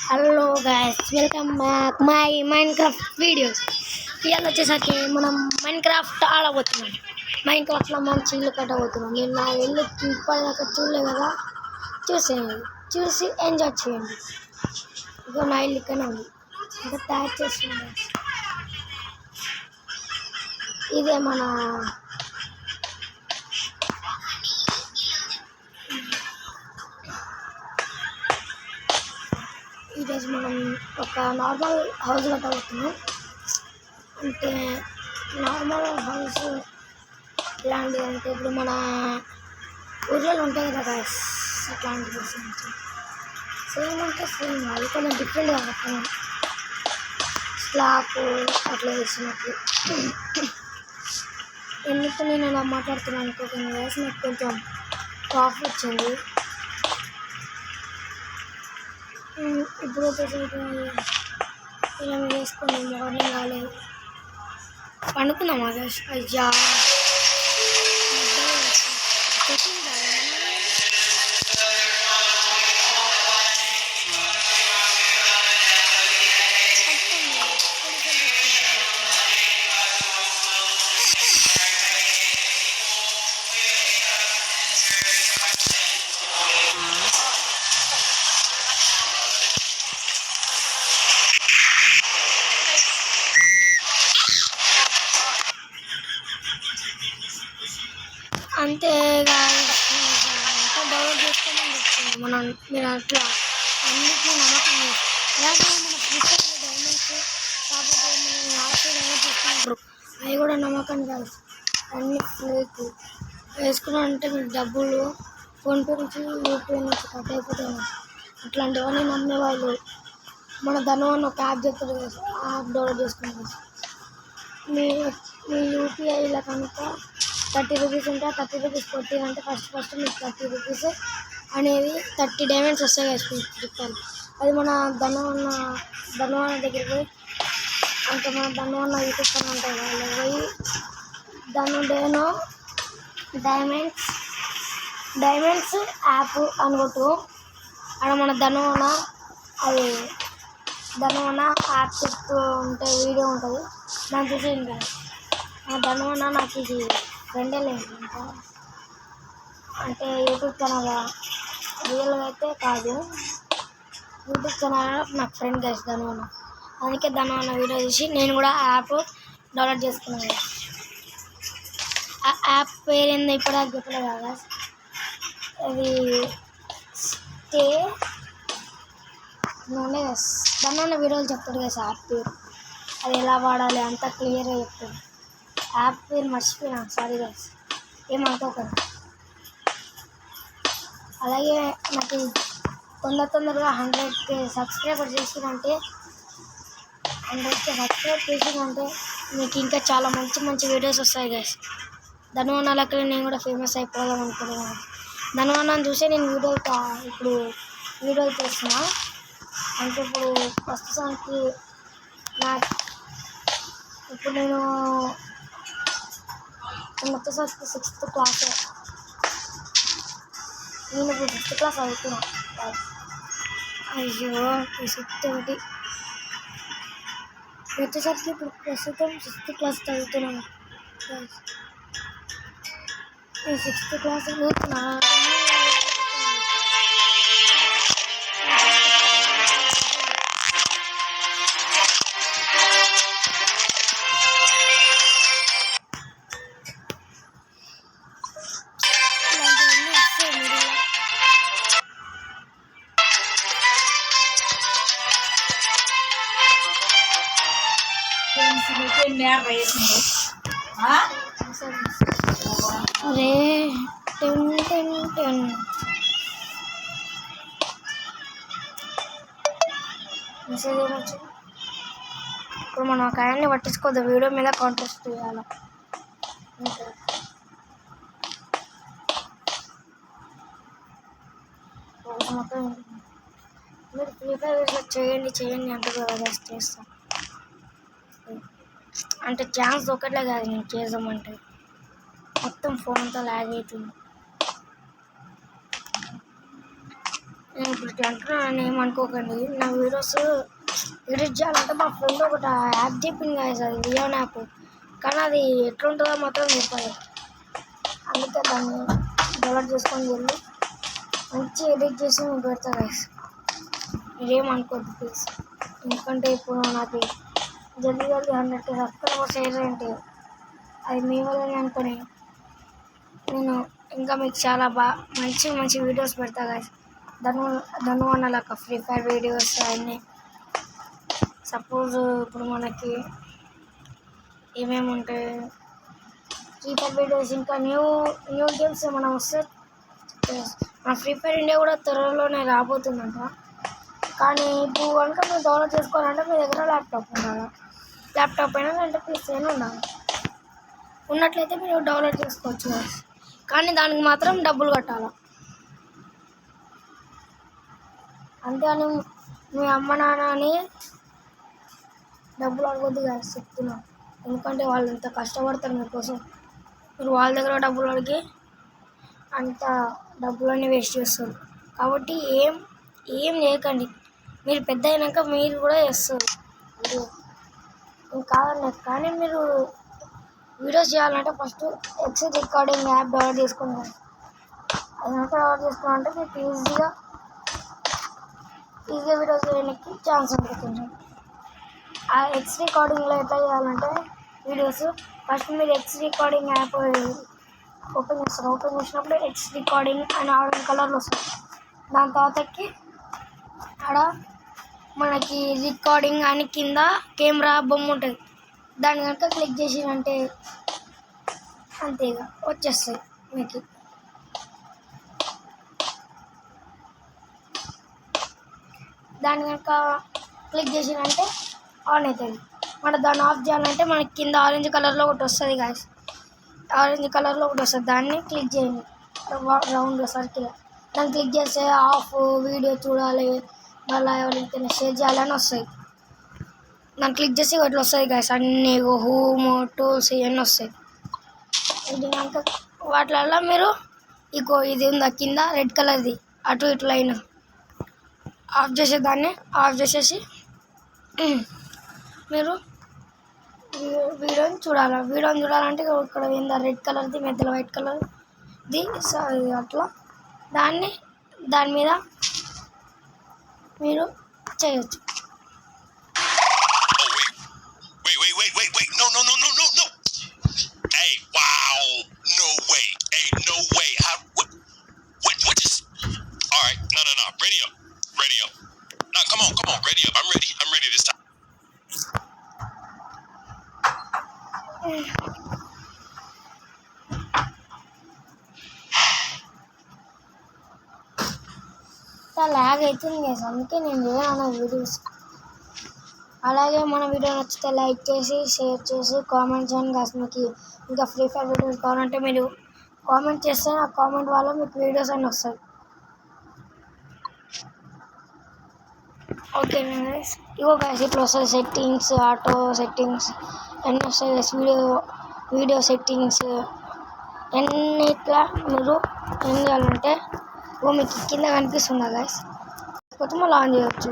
Hello guys, welcome back my Minecraft videos. ఇవాళ వచ్చేసరికి మనం మైన్క్రాఫ్ట్ ఆడబోతున్నాం. మైన్క్రాఫ్ట్లో మంచి ఇల్లు కట్టబోతున్నాం. నేను నా ఇల్లు ఇప్పటిదాకా చూడలే కదా, చూసేయండి, చూసి ఎంజాయ్ చేయండి. ఇక నా ఇల్లు ఇక్కడనే ఉంది, ఇంకా తయారు చేస్తున్నాం. ఇదే మన ఈరోజు మనం ఒక నార్మల్ హౌస్ కట్టబోతున్నాం. అంటే నార్మల్ హౌస్ ఇలాంటిది అంటే ఇప్పుడు మన ఊర్లలో ఉంటాయి కదా, అట్లాంటిది సేమ్ అంటే సేమ్, అది కొంచెం డిఫరెంట్గా కట్టాను. స్లాబ్ అట్లా వేసినట్లు. ఎందుకు నేను అలా మాట్లాడుతున్నాను అనుకోకుండా వేసి నాకు కొంచెం కాఫ్ వచ్చింది. ఇప్పుడు వచ్చేసరికి ఇలా వేసుకొని మార్నింగ్ కాలేదు, పండుకుందాం. అయ్యా అంతేగా డెవలప్ చేసుకోమని చెప్తుంది మనం. మీరు అట్లా అన్నింటినీ నమ్మకం అలాగే మన ఫ్యూచర్లో డైమండ్స్ కాబట్టి మనం ఆర్ట్ డెవలప్ చేసుకుంటారు, అవి కూడా నమ్మకం కాదు, అన్ని ఫేక్. వేసుకున్నారంటే మీకు డబ్బులు ఫోన్పే నుంచి యూపీఐ నుంచి కట్ అయిపోతాయి. అట్లాంటివన్నీ నమ్మేవాళ్ళు. మన ధనవన్న ఒక యాప్ చెప్తారు కదా, యాప్ డౌన్లోడ్ చేసుకుంటారు. మీ యూపీఐలో కనుక 30 రూపీస్ ఉంటే 30 రూపీస్ కొట్టి అంటే ఫస్ట్ మీకు 30 రూపీస్ అనేది 30 డైమండ్స్ వస్తాయి కదా చెప్తాను. అది మన ధనవన్న దగ్గరికి పోయి, అంటే మన ధనవన్న యూట్యూబ్ ఛానల్ ఉంటాయి కదా, పోయి ధనుడేనో డైమండ్స్ యాప్ అనుకుంటూ అక్కడ మన ధనవన్న అది ధనవన్న యాప్ చెప్తూ ఉంటే వీడియో ఉంటుంది, దాన్ని చూసి ఉంటుంది. ధనవన్న నాకు ఇది ఫ్రెండే లేదు, ఇంకా అంటే యూట్యూబ్ ఛానల్ రియల్గా అయితే కాదు, యూట్యూబ్ ఛానల్ నాకు ఫ్రెండ్ గైస్ ధనవన్న. అందుకే ధనవన్న వీడియో చూసి నేను కూడా ఆ యాప్ డౌన్లోడ్ చేసుకున్నాను. ఆ యాప్ పేరేందో ఇప్పటిదాకా చెప్పలేదు కదా, అది స్టే ధనవన్న వీడియోలు చెప్తాడు కదా యాప్ పేరు, అది ఎలా వాడాలి అంతా క్లియర్గా చెప్తాడు. యాప్ పేరు మర్చిపోయినా, సారీ గైస్, ఏమనుకోకండి. అలాగే నాకు తొందరగా 100K సబ్స్క్రైబర్ చేసిందంటే 100K సబ్స్క్రైబ్ చేసిందంటే మీకు ఇంకా చాలా మంచి వీడియోస్ వస్తాయి గైస్. ధనవన్న లెక్కలు నేను కూడా ఫేమస్ అయిపోదాం అనుకుంటున్నాను. ధనవన్నని చూసే నేను ఇప్పుడు వీడియోలు చేస్తున్నా. అంటే ఇప్పుడు ప్రస్తుతానికి ఇప్పుడు నేను వచ్చేసరికి 6th క్లాస్. నేను ఇప్పుడు 6th క్లాస్ చదువుతున్నా. అయ్యో 6th ఒకటి వచ్చేసరికి ఇప్పుడు ప్రస్తుతం 6th క్లాస్ చదువుతున్నాను. నేను 6th క్లాస్ చదువుతున్నా. అరే 10 మెసేజ్ ఏమొచ్చు. ఇప్పుడు మనం ఒక ఆయన్ని పట్టించుకోవద్దు, వీడియో మీద కాంటెస్ట్ చేయాలి. మొత్తం మీరు ఫ్రీ ఫైర్ చేయండి అంటారు కదా, చేస్తాం. అంటే ఛాన్స్ ఒకట్లే కాదు, నేను చేద్దామంటే మొత్తం ఫోన్ అంతా లాగ్ అవుతుంది. నేను ఇప్పుడు ఇట్లా అంటున్నాను ఏమనుకోకండి. నా వీడియోస్ ఎడిట్ చేయాలంటే మా ఫ్రెండ్ ఒకటి యాప్ చెప్పింది కదా, అది వియాన్ యాప్. కానీ అది ఎట్లుంటుందో మాత్రం చెప్పాలి. అందుకే దాన్ని డెవలప్ చేసుకొని వెళ్ళి మంచి ఎడిట్ చేసి నేను పెడతా గైస్. మీరేమనుకోద్దు ప్లీజ్. ఎందుకంటే ఇప్పుడు నాకు జల్దీ 100 సబ్స్క్రైబర్స్ ఏంటంటే అది మీ వల్లనే అనుకొని నేను ఇంకా మీకు చాలా మంచి మంచి వీడియోస్ పెడతా గైస్. ధనువన్న లాగా ఫ్రీ ఫైర్ వీడియోస్ అన్నీ. సపోజ్ ఇప్పుడు మనకి ఏమేమి ఉంటాయి, ఫ్రీ ఫైర్ వీడియోస్, ఇంకా న్యూ గేమ్స్ ఏమైనా వస్తే మన ఫ్రీ ఫైర్ ఇండియా కూడా త్వరలోనే రాబోతుందంట. కానీ ఇప్పుడు కనుక మీరు డౌన్లోడ్ చేసుకోవాలంటే మీ దగ్గర ల్యాప్టాప్ ఉండాలి. ల్యాప్టాప్ అయినా లేదంటే పీసీ అయినా ఉండాలి. ఉన్నట్లయితే మీరు డౌన్లోడ్ చేసుకోవచ్చు. కానీ దానికి మాత్రం డబ్బులు కట్టాలి. అంతేగాని మీ అమ్మ నాన్నని డబ్బులు అడగొద్దు కదా చెప్తున్నా. ఎందుకంటే వాళ్ళు ఎంత కష్టపడతారు మీకోసం. మీరు వాళ్ళ దగ్గర డబ్బులు అడిగి అంత డబ్బులన్నీ వేస్ట్ చేస్తారు. కాబట్టి ఏం చేయకండి. మీరు పెద్ద అయినాక మీరు కూడా చేస్తారు. కాదన్నా కానీ మీరు వీడియోస్ చేయాలంటే first X recording app download చేసుకుంటారు. అది కనుక డౌన్లోడ్ చేసుకున్నారంటే మీకు ఈజీగా వీడియోస్ చేయడానికి ఛాన్స్ ఉంటుంది. ఆ ఎక్స్ రికార్డింగ్లో ఎట్లా చేయాలంటే వీడియోస్ ఫస్ట్ మీరు ఎక్స్ రికార్డింగ్ యాప్ ఓపెన్ చేస్తారు. ఓపెన్ చేసినప్పుడు ఎక్స్ రికార్డింగ్ అని ఆరెంజ్ కలర్లో వస్తుంది. దాని తర్వాతకి అక్కడ మనకి రికార్డింగ్ అని కింద కెమెరా బొమ్మ ఉంటుంది. దాన్ని కనుక క్లిక్ చేసినంటే అంతేగా వచ్చేస్తాయి మీకు. దాన్ని కనుక క్లిక్ చేసినంటే ఆన్ అవుతుంది. మనం దాన్ని ఆఫ్ చేయాలంటే మనకి కింద ఆరెంజ్ కలర్లో ఒకటి వస్తుంది గాయస్. ఆరెంజ్ కలర్లో ఒకటి వస్తుంది. దాన్ని క్లిక్ చేయండి రౌండ్లో సర్కిల్. దాన్ని క్లిక్ చేస్తే ఆఫ్, వీడియో చూడాలి, మళ్ళీ ఎవరికైనా షేర్ చేయాలని వస్తాయి. దాన్ని క్లిక్ చేసి ఇట్లా వస్తుంది గాయస్. అన్నీ హోమ్, టూల్స్ ఇవన్నీ వస్తాయి. ఇది కనుక వాటిల్లో మీరు ఇది ఉందా కింద రెడ్ కలర్ది అటు ఇటు లైన్ ఆఫ్ చేసేదాన్ని ఆఫ్ చేసేసి మీరు వీడియోని చూడాలంటే ఇక్కడ ఏందా రెడ్ కలర్ది మధ్యలో వైట్ కలర్ది అట్లా దాని మీద మీరు చేయొచ్చు. Wait. No. Hey, wow. No way. Hey, no way. What just? All right. No. Ready up. No, come on. Ready up. I'm ready this time. Lag అవుతుంది కదా, అందుకే నేను చేయను వీడియోస్. అలాగే మన వీడియో నచ్చితే లైక్ చేసి, షేర్ చేసి, కామెంట్ చేయండి గాయ్స్. మీకు ఇంకా ఫ్రీ ఫైర్ వీడియోస్ కావాలంటే మీరు కామెంట్ చేస్తే ఆ కామెంట్ వల్ల మీకు వీడియోస్ అన్నీ వస్తాయి. ఓకే గైస్, ఇగో గైస్ ఇట్లా వస్తుంది సెట్టింగ్స్, ఆటో సెట్టింగ్స్ అన్నీ వస్తాయి గైస్. వీడియో సెట్టింగ్స్ అన్నిట్లా మీరు ఏం చేయాలంటే మీకు కింద కనిపిస్తుందా గైస్, కొత్త మళ్ళీ ఆన్ చేయవచ్చు.